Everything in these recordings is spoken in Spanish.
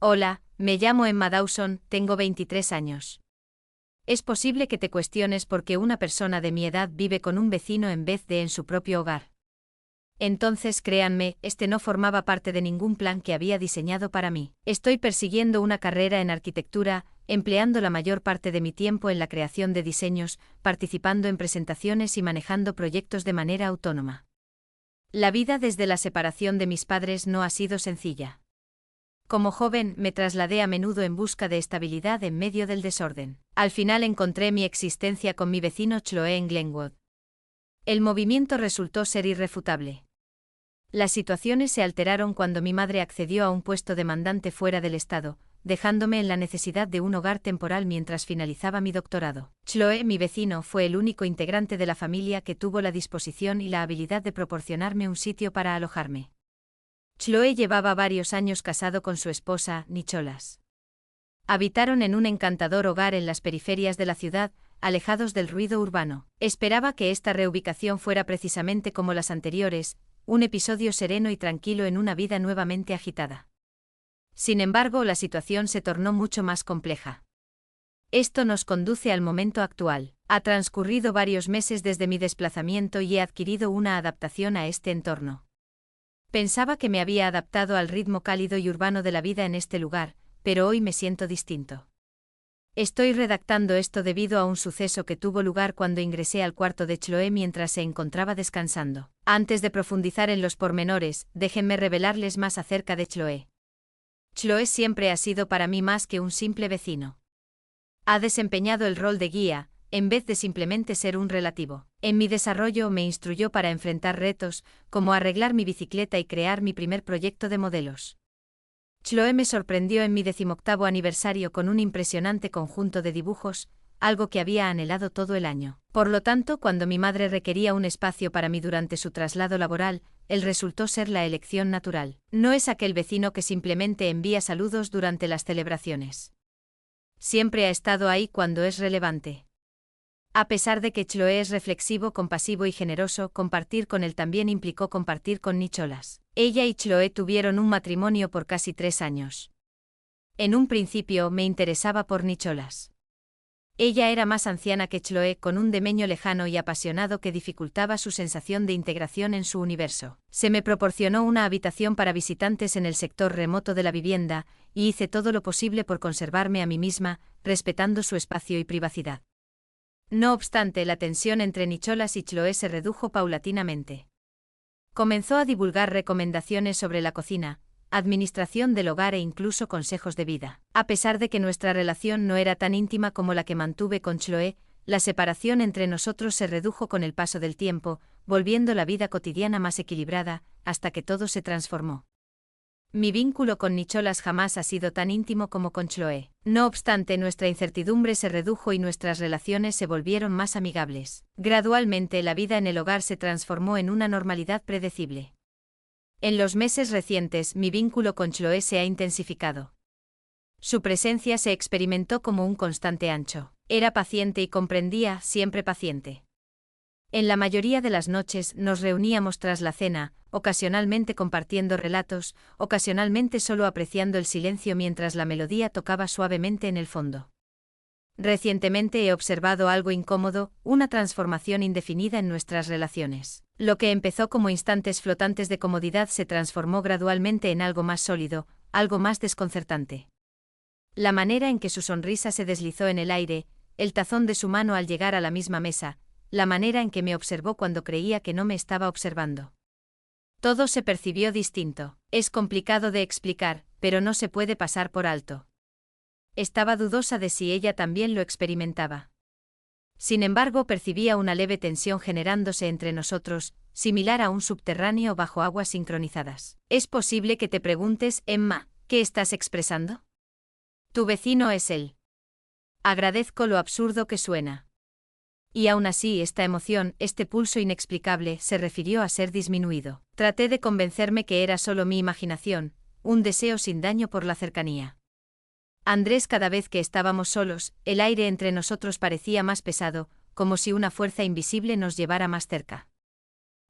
Hola, me llamo Emma Dawson, tengo 23 años. Es posible que te cuestiones por qué una persona de mi edad vive con un vecino en vez de en su propio hogar. Entonces, créanme, este no formaba parte de ningún plan que había diseñado para mí. Estoy persiguiendo una carrera en arquitectura, empleando la mayor parte de mi tiempo en la creación de diseños, participando en presentaciones y manejando proyectos de manera autónoma. La vida desde la separación de mis padres no ha sido sencilla. Como joven, me trasladé a menudo en busca de estabilidad en medio del desorden. Al final encontré mi existencia con mi vecino Chloe en Glenwood. El movimiento resultó ser irrefutable. Las situaciones se alteraron cuando mi madre accedió a un puesto de mandante fuera del estado, dejándome en la necesidad de un hogar temporal mientras finalizaba mi doctorado. Chloe, mi vecino, fue el único integrante de la familia que tuvo la disposición y la habilidad de proporcionarme un sitio para alojarme. Chloe llevaba varios años casado con su esposa, Nicholas. Habitaron en un encantador hogar en las periferias de la ciudad, alejados del ruido urbano. Esperaba que esta reubicación fuera precisamente como las anteriores, un episodio sereno y tranquilo en una vida nuevamente agitada. Sin embargo, la situación se tornó mucho más compleja. Esto nos conduce al momento actual. Ha transcurrido varios meses desde mi desplazamiento y he adquirido una adaptación a este entorno. Pensaba que me había adaptado al ritmo cálido y urbano de la vida en este lugar, pero hoy me siento distinto. Estoy redactando esto debido a un suceso que tuvo lugar cuando ingresé al cuarto de Chloe mientras se encontraba descansando. Antes de profundizar en los pormenores, déjenme revelarles más acerca de Chloe. Chloe siempre ha sido para mí más que un simple vecino. Ha desempeñado el rol de guía, en vez de simplemente ser un relativo. En mi desarrollo me instruyó para enfrentar retos, como arreglar mi bicicleta y crear mi primer proyecto de modelos. Chloe me sorprendió en mi 18º aniversario con un impresionante conjunto de dibujos, algo que había anhelado todo el año. Por lo tanto, cuando mi madre requería un espacio para mí durante su traslado laboral, él resultó ser la elección natural. No es aquel vecino que simplemente envía saludos durante las celebraciones. Siempre ha estado ahí cuando es relevante. A pesar de que Chloe es reflexivo, compasivo y generoso, compartir con él también implicó compartir con Nicholas. Ella y Chloe tuvieron un matrimonio por casi 3 años. En un principio me interesaba por Nicholas. Ella era más anciana que Chloe, con un demeño lejano y apasionado que dificultaba su sensación de integración en su universo. Se me proporcionó una habitación para visitantes en el sector remoto de la vivienda, y hice todo lo posible por conservarme a mí misma, respetando su espacio y privacidad. No obstante, la tensión entre Nicholas y Chloe se redujo paulatinamente. Comenzó a divulgar recomendaciones sobre la cocina, administración del hogar e incluso consejos de vida. A pesar de que nuestra relación no era tan íntima como la que mantuve con Chloe, la separación entre nosotros se redujo con el paso del tiempo, volviendo la vida cotidiana más equilibrada, hasta que todo se transformó. Mi vínculo con Nicholas jamás ha sido tan íntimo como con Chloe. No obstante, nuestra incertidumbre se redujo y nuestras relaciones se volvieron más amigables. Gradualmente, la vida en el hogar se transformó en una normalidad predecible. En los meses recientes, mi vínculo con Chloe se ha intensificado. Su presencia se experimentó como un constante ancho. Era paciente y comprendía, siempre paciente. En la mayoría de las noches nos reuníamos tras la cena, ocasionalmente compartiendo relatos, ocasionalmente solo apreciando el silencio mientras la melodía tocaba suavemente en el fondo. Recientemente he observado algo incómodo, una transformación indefinida en nuestras relaciones. Lo que empezó como instantes flotantes de comodidad se transformó gradualmente en algo más sólido, algo más desconcertante. La manera en que su sonrisa se deslizó en el aire, el tazón de su mano al llegar a la misma mesa, la manera en que me observó cuando creía que no me estaba observando. Todo se percibió distinto. Es complicado de explicar, pero no se puede pasar por alto. Estaba dudosa de si ella también lo experimentaba. Sin embargo, percibía una leve tensión generándose entre nosotros, similar a un subterráneo bajo aguas sincronizadas. Es posible que te preguntes, Emma, ¿qué estás expresando? Tu vecino es él. Agradezco lo absurdo que suena. Y aún así, esta emoción, este pulso inexplicable, se refirió a ser disminuido. Traté de convencerme que era solo mi imaginación, un deseo sin daño por la cercanía. Andrés, cada vez que estábamos solos, el aire entre nosotros parecía más pesado, como si una fuerza invisible nos llevara más cerca.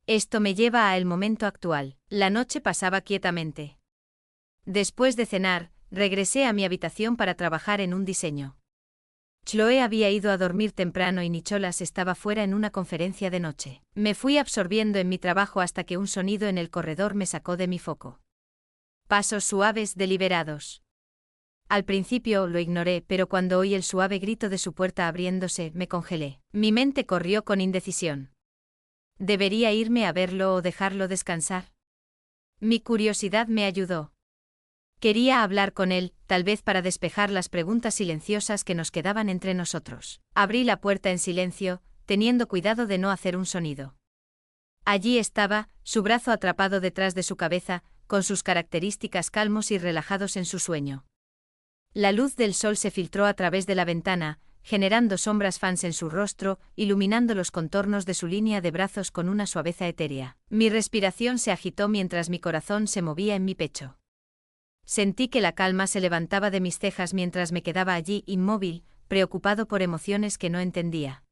Esto me lleva al momento actual. La noche pasaba quietamente. Después de cenar, regresé a mi habitación para trabajar en un diseño. Chloe había ido a dormir temprano y Nicholas estaba fuera en una conferencia de noche. Me fui absorbiendo en mi trabajo hasta que un sonido en el corredor me sacó de mi foco. Pasos suaves, deliberados. Al principio lo ignoré, pero cuando oí el suave grito de su puerta abriéndose, me congelé. Mi mente corrió con indecisión. ¿Debería irme a verlo o dejarlo descansar? Mi curiosidad me ayudó. Quería hablar con él, tal vez para despejar las preguntas silenciosas que nos quedaban entre nosotros. Abrí la puerta en silencio, teniendo cuidado de no hacer un sonido. Allí estaba, su brazo atrapado detrás de su cabeza, con sus características calmos y relajados en su sueño. La luz del sol se filtró a través de la ventana, generando sombras fans en su rostro, iluminando los contornos de su línea de brazos con una suaveza etérea. Mi respiración se agitó mientras mi corazón se movía en mi pecho. Sentí que la calma se levantaba de mis cejas mientras me quedaba allí inmóvil, preocupado por emociones que no entendía.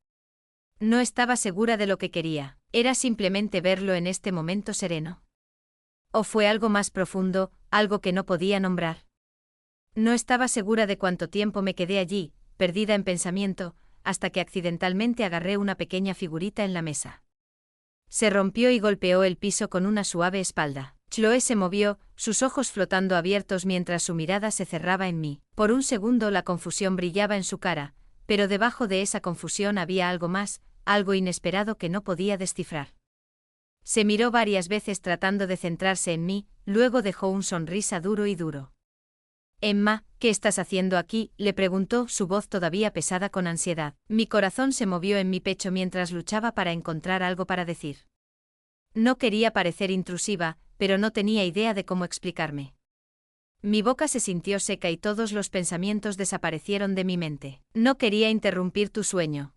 No estaba segura de lo que quería. ¿Era simplemente verlo en este momento sereno? ¿O fue algo más profundo, algo que no podía nombrar? No estaba segura de cuánto tiempo me quedé allí, perdida en pensamiento, hasta que accidentalmente agarré una pequeña figurita en la mesa. Se rompió y golpeó el piso con una suave espalda. Chloe se movió, sus ojos flotando abiertos mientras su mirada se cerraba en mí. Por un segundo la confusión brillaba en su cara, pero debajo de esa confusión había algo más, algo inesperado que no podía descifrar. Se miró varias veces tratando de centrarse en mí, luego dejó un sonrisa duro y duro. «Emma, ¿qué estás haciendo aquí?», le preguntó, su voz todavía pesada con ansiedad. Mi corazón se movió en mi pecho mientras luchaba para encontrar algo para decir. No quería parecer intrusiva, pero no tenía idea de cómo explicarme. Mi boca se sintió seca y todos los pensamientos desaparecieron de mi mente. «No quería interrumpir tu sueño»,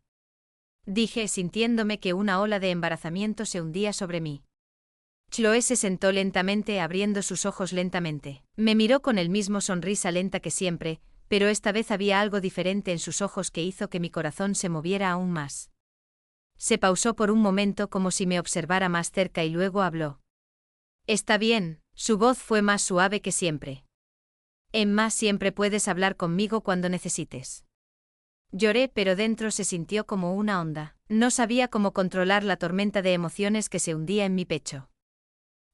dije, sintiéndome que una ola de embarazamiento se hundía sobre mí. Chloe se sentó lentamente, abriendo sus ojos lentamente. Me miró con el mismo sonrisa lenta que siempre, pero esta vez había algo diferente en sus ojos que hizo que mi corazón se moviera aún más. Se pausó por un momento como si me observara más cerca y luego habló. «Está bien», su voz fue más suave que siempre. «Emma, siempre puedes hablar conmigo cuando necesites». Lloré, pero dentro se sintió como una onda. No sabía cómo controlar la tormenta de emociones que se hundía en mi pecho.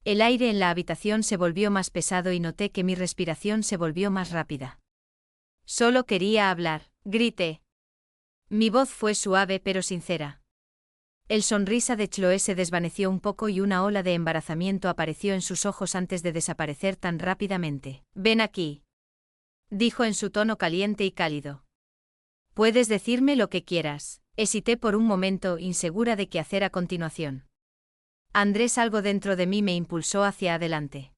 El aire en la habitación se volvió más pesado y noté que mi respiración se volvió más rápida. «Solo quería hablar», grité. Mi voz fue suave pero sincera. El sonrisa de Chloe se desvaneció un poco y una ola de embarazamiento apareció en sus ojos antes de desaparecer tan rápidamente. «Ven aquí», dijo en su tono caliente y cálido. «Puedes decirme lo que quieras». Hesité por un momento, insegura de qué hacer a continuación. Andrés, algo dentro de mí me impulsó hacia adelante.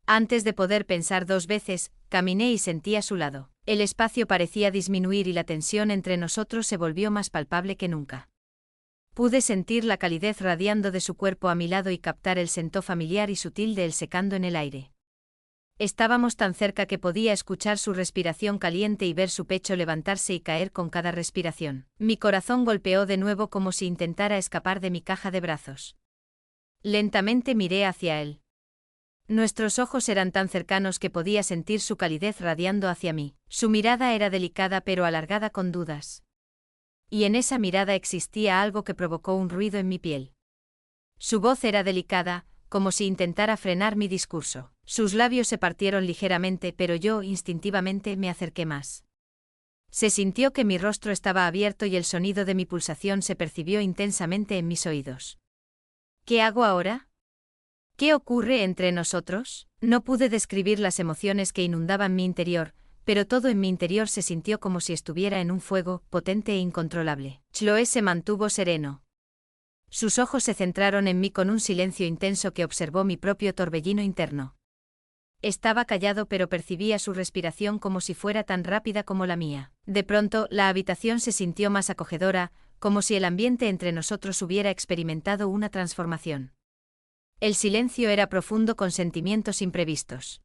Antes de poder pensar dos veces, caminé y sentí a su lado. El espacio parecía disminuir y la tensión entre nosotros se volvió más palpable que nunca. Pude sentir la calidez radiando de su cuerpo a mi lado y captar el sentó familiar y sutil de él secando en el aire. Estábamos tan cerca que podía escuchar su respiración caliente y ver su pecho levantarse y caer con cada respiración. Mi corazón golpeó de nuevo como si intentara escapar de mi caja de brazos. Lentamente miré hacia él. Nuestros ojos eran tan cercanos que podía sentir su calidez radiando hacia mí. Su mirada era delicada pero alargada con dudas. Y en esa mirada existía algo que provocó un ruido en mi piel. Su voz era delicada, como si intentara frenar mi discurso. Sus labios se partieron ligeramente, pero yo instintivamente me acerqué más. Se sintió que mi rostro estaba abierto y el sonido de mi pulsación se percibió intensamente en mis oídos. ¿Qué hago ahora? ¿Qué ocurre entre nosotros? No pude describir las emociones que inundaban mi interior, pero todo en mi interior se sintió como si estuviera en un fuego, potente e incontrolable. Chloe se mantuvo sereno. Sus ojos se centraron en mí con un silencio intenso que observó mi propio torbellino interno. Estaba callado pero percibía su respiración como si fuera tan rápida como la mía. De pronto, la habitación se sintió más acogedora, como si el ambiente entre nosotros hubiera experimentado una transformación. El silencio era profundo con sentimientos imprevistos.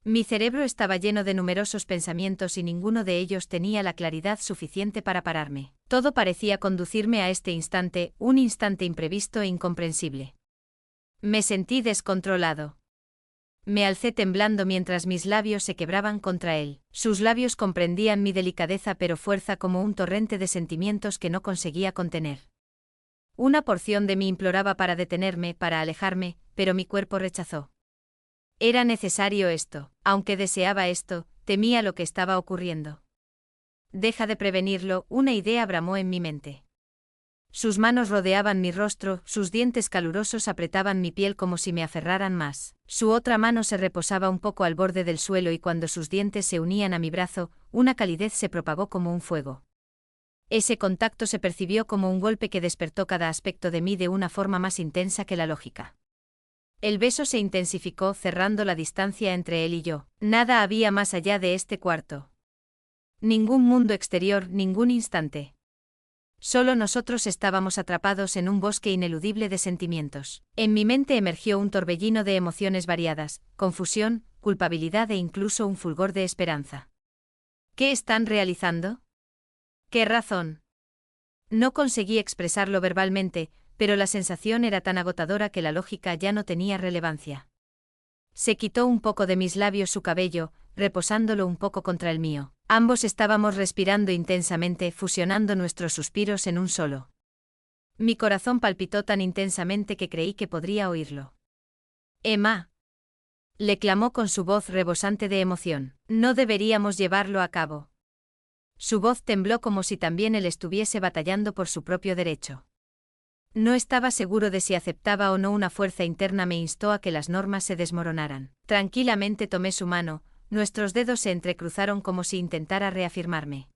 Mi cerebro estaba lleno de numerosos pensamientos y ninguno de ellos tenía la claridad suficiente para pararme. Todo parecía conducirme a este instante, un instante imprevisto e incomprensible. Me sentí descontrolado. Me alcé temblando mientras mis labios se quebraban contra él. Sus labios comprendían mi delicadeza pero fuerza como un torrente de sentimientos que no conseguía contener. Una porción de mí imploraba para detenerme, para alejarme, pero mi cuerpo rechazó. Era necesario esto. Aunque deseaba esto, temía lo que estaba ocurriendo. Deja de prevenirlo, una idea bramó en mi mente. Sus manos rodeaban mi rostro, sus dientes calurosos apretaban mi piel como si me aferraran más. Su otra mano se reposaba un poco al borde del suelo y cuando sus dientes se unían a mi brazo, una calidez se propagó como un fuego. Ese contacto se percibió como un golpe que despertó cada aspecto de mí de una forma más intensa que la lógica. El beso se intensificó cerrando la distancia entre él y yo. Nada había más allá de este cuarto. Ningún mundo exterior, ningún instante. Solo nosotros estábamos atrapados en un bosque ineludible de sentimientos. En mi mente emergió un torbellino de emociones variadas, confusión, culpabilidad e incluso un fulgor de esperanza. ¿Qué están realizando? ¿Qué razón? No conseguí expresarlo verbalmente, pero la sensación era tan agotadora que la lógica ya no tenía relevancia. Se quitó un poco de mis labios su cabello, reposándolo un poco contra el mío. Ambos estábamos respirando intensamente, fusionando nuestros suspiros en un solo. Mi corazón palpitó tan intensamente que creí que podría oírlo. «Emma», le clamó con su voz rebosante de emoción. «No deberíamos llevarlo a cabo». Su voz tembló como si también él estuviese batallando por su propio derecho. No estaba seguro de si aceptaba o no. Una fuerza interna me instó a que las normas se desmoronaran. Tranquilamente tomé su mano, nuestros dedos se entrecruzaron como si intentara reafirmarme.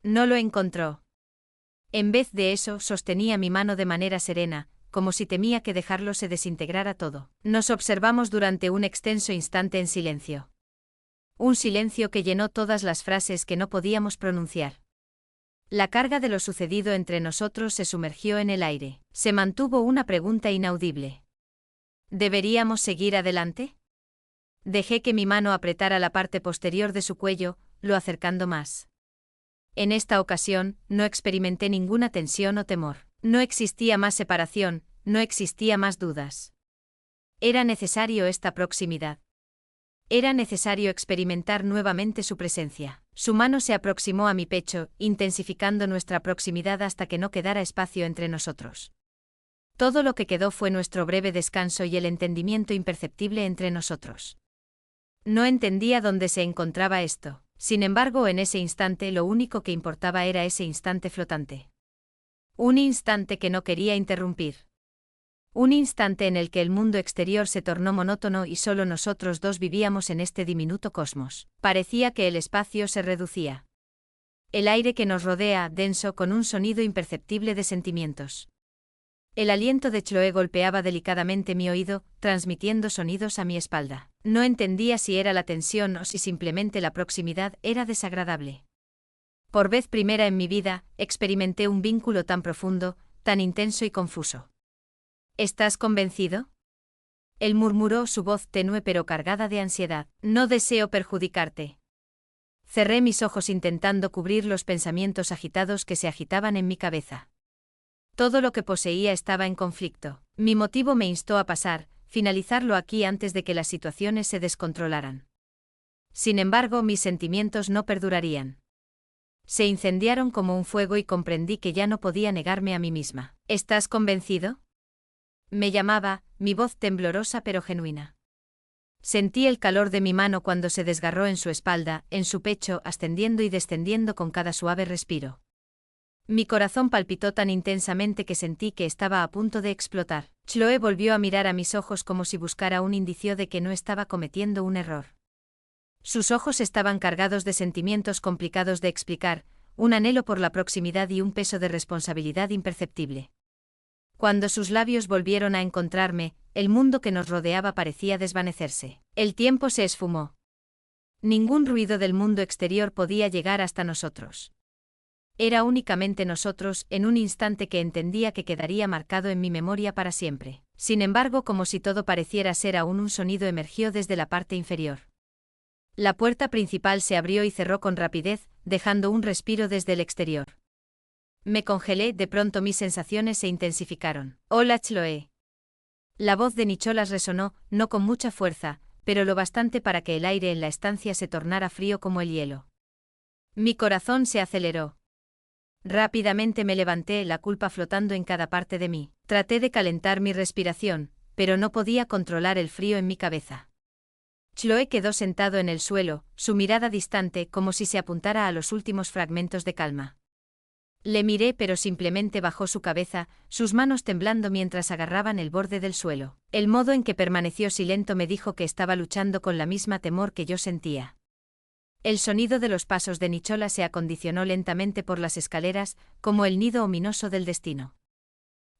No lo encontró. En vez de eso, sostenía mi mano de manera serena, como si temía que dejarlo se desintegrara todo. Nos observamos durante un extenso instante en silencio. Un silencio que llenó todas las frases que no podíamos pronunciar. La carga de lo sucedido entre nosotros se sumergió en el aire. Se mantuvo una pregunta inaudible. ¿Deberíamos seguir adelante? Dejé que mi mano apretara la parte posterior de su cuello, lo acercando más. En esta ocasión, no experimenté ninguna tensión o temor. No existía más separación, no existía más dudas. Era necesario esta proximidad. Era necesario experimentar nuevamente su presencia. Su mano se aproximó a mi pecho, intensificando nuestra proximidad hasta que no quedara espacio entre nosotros. Todo lo que quedó fue nuestro breve descanso y el entendimiento imperceptible entre nosotros. No entendía dónde se encontraba esto. Sin embargo, en ese instante lo único que importaba era ese instante flotante. Un instante que no quería interrumpir. Un instante en el que el mundo exterior se tornó monótono y solo nosotros dos vivíamos en este diminuto cosmos. Parecía que el espacio se reducía. El aire que nos rodea, denso con un sonido imperceptible de sentimientos. El aliento de Chloe golpeaba delicadamente mi oído, transmitiendo sonidos a mi espalda. No entendía si era la tensión o si simplemente la proximidad era desagradable. Por vez primera en mi vida, experimenté un vínculo tan profundo, tan intenso y confuso. ¿Estás convencido? Él murmuró, su voz tenue pero cargada de ansiedad. No deseo perjudicarte. Cerré mis ojos intentando cubrir los pensamientos agitados que se agitaban en mi cabeza. Todo lo que poseía estaba en conflicto. Mi motivo me instó a pasar, finalizarlo aquí antes de que las situaciones se descontrolaran. Sin embargo, mis sentimientos no perdurarían. Se incendiaron como un fuego y comprendí que ya no podía negarme a mí misma. ¿Estás convencido? Me llamaba, mi voz temblorosa pero genuina. Sentí el calor de mi mano cuando se desgarró en su espalda, en su pecho, ascendiendo y descendiendo con cada suave respiro. Mi corazón palpitó tan intensamente que sentí que estaba a punto de explotar. Chloe volvió a mirar a mis ojos como si buscara un indicio de que no estaba cometiendo un error. Sus ojos estaban cargados de sentimientos complicados de explicar, un anhelo por la proximidad y un peso de responsabilidad imperceptible. Cuando sus labios volvieron a encontrarme, el mundo que nos rodeaba parecía desvanecerse. El tiempo se esfumó. Ningún ruido del mundo exterior podía llegar hasta nosotros. Era únicamente nosotros, en un instante que entendía que quedaría marcado en mi memoria para siempre. Sin embargo, como si todo pareciera ser aún un sonido emergió desde la parte inferior. La puerta principal se abrió y cerró con rapidez, dejando un respiro desde el exterior. Me congelé, de pronto mis sensaciones se intensificaron. «Hola, Chloe». La voz de Nicholas resonó, no con mucha fuerza, pero lo bastante para que el aire en la estancia se tornara frío como el hielo. Mi corazón se aceleró. Rápidamente me levanté, la culpa flotando en cada parte de mí. Traté de calentar mi respiración, pero no podía controlar el frío en mi cabeza. Chloe quedó sentado en el suelo, su mirada distante como si se apuntara a los últimos fragmentos de calma. Le miré pero simplemente bajó su cabeza, sus manos temblando mientras agarraban el borde del suelo. El modo en que permaneció silente me dijo que estaba luchando con la misma temor que yo sentía. El sonido de los pasos de Nicholas se acondicionó lentamente por las escaleras, como el nido ominoso del destino.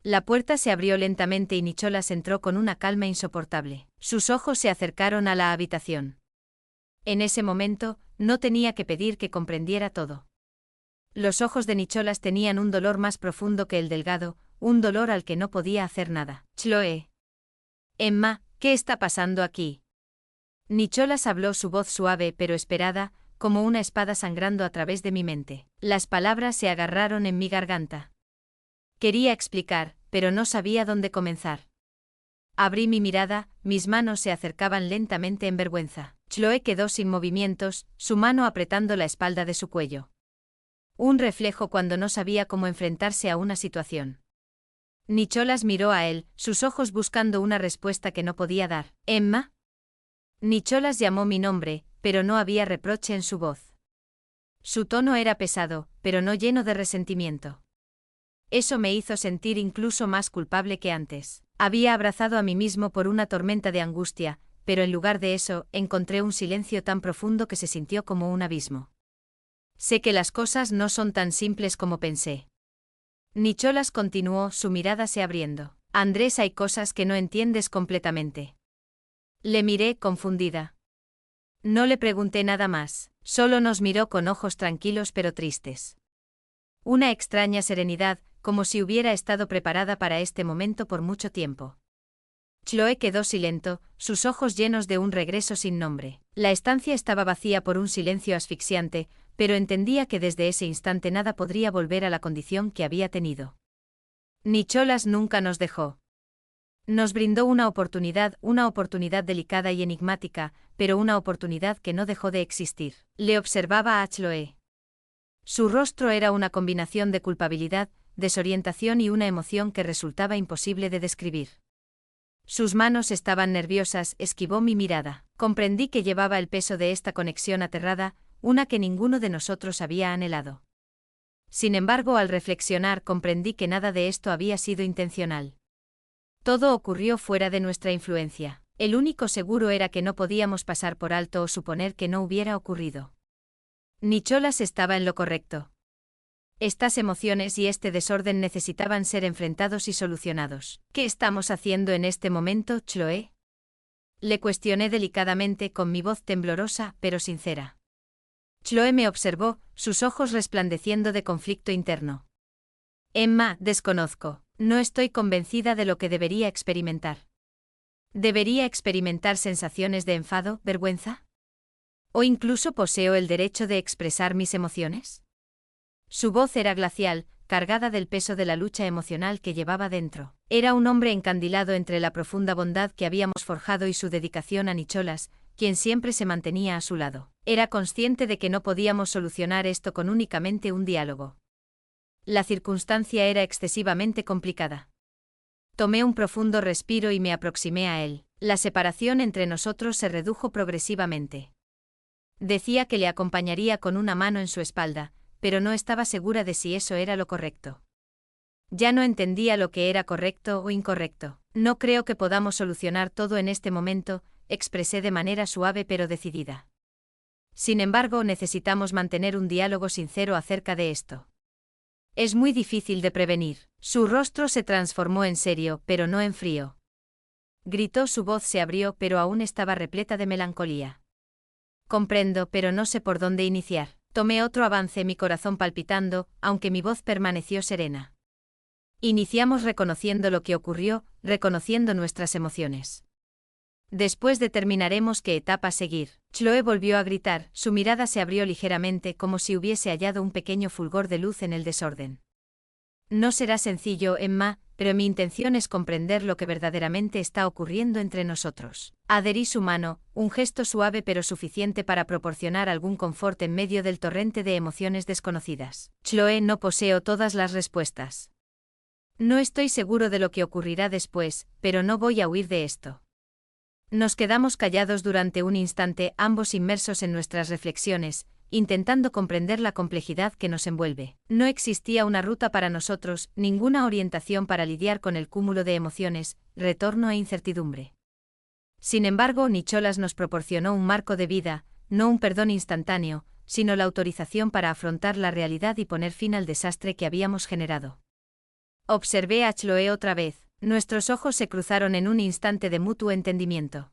La puerta se abrió lentamente y Nicholas entró con una calma insoportable. Sus ojos se acercaron a la habitación. En ese momento, no tenía que pedir que comprendiera todo. Los ojos de Nicholas tenían un dolor más profundo que el delgado, un dolor al que no podía hacer nada. Chloe. Emma, ¿qué está pasando aquí? Nicholas habló, su voz suave pero esperada, como una espada sangrando a través de mi mente. Las palabras se agarraron en mi garganta. Quería explicar, pero no sabía dónde comenzar. Abrí mi mirada, mis manos se acercaban lentamente en vergüenza. Chloe quedó sin movimientos, su mano apretando la espalda de su cuello. Un reflejo cuando no sabía cómo enfrentarse a una situación. Nicholas miró a él, sus ojos buscando una respuesta que no podía dar. ¿Emma? Nicholas llamó mi nombre, pero no había reproche en su voz. Su tono era pesado, pero no lleno de resentimiento. Eso me hizo sentir incluso más culpable que antes. Había abrazado a mí mismo por una tormenta de angustia, pero en lugar de eso, encontré un silencio tan profundo que se sintió como un abismo. Sé que las cosas no son tan simples como pensé. Nicholas continuó, su mirada se abriendo. Andrés, hay cosas que no entiendes completamente. Le miré, confundida. No le pregunté nada más, solo nos miró con ojos tranquilos pero tristes. Una extraña serenidad, como si hubiera estado preparada para este momento por mucho tiempo. Chloe quedó silente, sus ojos llenos de un regreso sin nombre. La estancia estaba vacía por un silencio asfixiante, pero entendía que desde ese instante nada podría volver a la condición que había tenido. Nicholas nunca nos dejó. Nos brindó una oportunidad delicada y enigmática, pero una oportunidad que no dejó de existir. Le observaba a Chloe. Su rostro era una combinación de culpabilidad, desorientación y una emoción que resultaba imposible de describir. Sus manos estaban nerviosas, esquivó mi mirada. Comprendí que llevaba el peso de esta conexión aterrada, una que ninguno de nosotros había anhelado. Sin embargo, al reflexionar comprendí que nada de esto había sido intencional. Todo ocurrió fuera de nuestra influencia. El único seguro era que no podíamos pasar por alto o suponer que no hubiera ocurrido. Nicholas estaba en lo correcto. Estas emociones y este desorden necesitaban ser enfrentados y solucionados. ¿Qué estamos haciendo en este momento, Chloe? Le cuestioné delicadamente con mi voz temblorosa pero sincera. Chloe me observó, sus ojos resplandeciendo de conflicto interno. Emma, desconozco. No estoy convencida de lo que debería experimentar. ¿Debería experimentar sensaciones de enfado, vergüenza? ¿O incluso poseo el derecho de expresar mis emociones? Su voz era glacial, cargada del peso de la lucha emocional que llevaba dentro. Era un hombre encandilado entre la profunda bondad que habíamos forjado y su dedicación a Nicholas, quien siempre se mantenía a su lado. Era consciente de que no podíamos solucionar esto con únicamente un diálogo. La circunstancia era excesivamente complicada. Tomé un profundo respiro y me aproximé a él. La separación entre nosotros se redujo progresivamente. Decía que le acompañaría con una mano en su espalda, pero no estaba segura de si eso era lo correcto. Ya no entendía lo que era correcto o incorrecto. No creo que podamos solucionar todo en este momento, expresé de manera suave pero decidida. Sin embargo, necesitamos mantener un diálogo sincero acerca de esto. Es muy difícil de prevenir. Su rostro se transformó en serio, pero no en frío. Gritó, su voz se abrió, pero aún estaba repleta de melancolía. Comprendo, pero no sé por dónde iniciar. Tomé otro avance, mi corazón palpitando, aunque mi voz permaneció serena. Iniciamos reconociendo lo que ocurrió, reconociendo nuestras emociones. Después determinaremos qué etapa seguir. Chloe volvió a gritar, su mirada se abrió ligeramente como si hubiese hallado un pequeño fulgor de luz en el desorden. No será sencillo, Emma, pero mi intención es comprender lo que verdaderamente está ocurriendo entre nosotros. Adherí su mano, un gesto suave pero suficiente para proporcionar algún confort en medio del torrente de emociones desconocidas. Chloe, no poseo todas las respuestas. No estoy seguro de lo que ocurrirá después, pero no voy a huir de esto. Nos quedamos callados durante un instante, ambos inmersos en nuestras reflexiones, intentando comprender la complejidad que nos envuelve. No existía una ruta para nosotros, ninguna orientación para lidiar con el cúmulo de emociones, retorno e incertidumbre. Sin embargo, Nicholas nos proporcionó un marco de vida, no un perdón instantáneo, sino la autorización para afrontar la realidad y poner fin al desastre que habíamos generado. Observé a Chloe otra vez, nuestros ojos se cruzaron en un instante de mutuo entendimiento.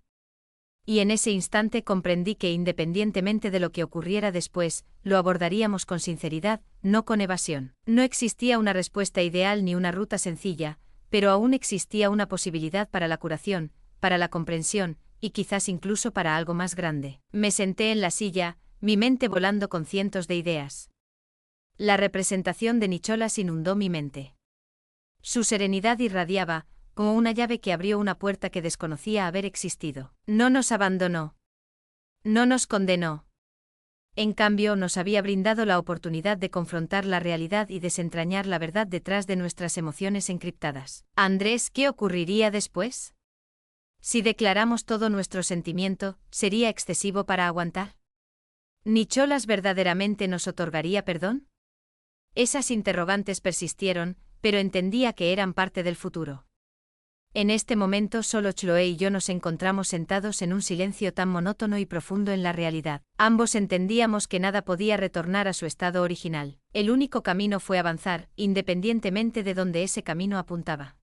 Y en ese instante comprendí que independientemente de lo que ocurriera después, lo abordaríamos con sinceridad, no con evasión. No existía una respuesta ideal ni una ruta sencilla, pero aún existía una posibilidad para la curación, para la comprensión, y quizás incluso para algo más grande. Me senté en la silla, mi mente volando con cientos de ideas. La representación de Nicholas inundó mi mente. Su serenidad irradiaba, como una llave que abrió una puerta que desconocía haber existido. No nos abandonó. No nos condenó. En cambio, nos había brindado la oportunidad de confrontar la realidad y desentrañar la verdad detrás de nuestras emociones encriptadas. Andrés, ¿qué ocurriría después? Si declaramos todo nuestro sentimiento, ¿sería excesivo para aguantar? ¿Nicholas verdaderamente nos otorgaría perdón? Esas interrogantes persistieron, pero entendía que eran parte del futuro. En este momento solo Chloe y yo nos encontramos sentados en un silencio tan monótono y profundo en la realidad. Ambos entendíamos que nada podía retornar a su estado original. El único camino fue avanzar, independientemente de dónde ese camino apuntaba.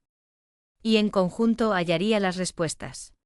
Y en conjunto hallaría las respuestas.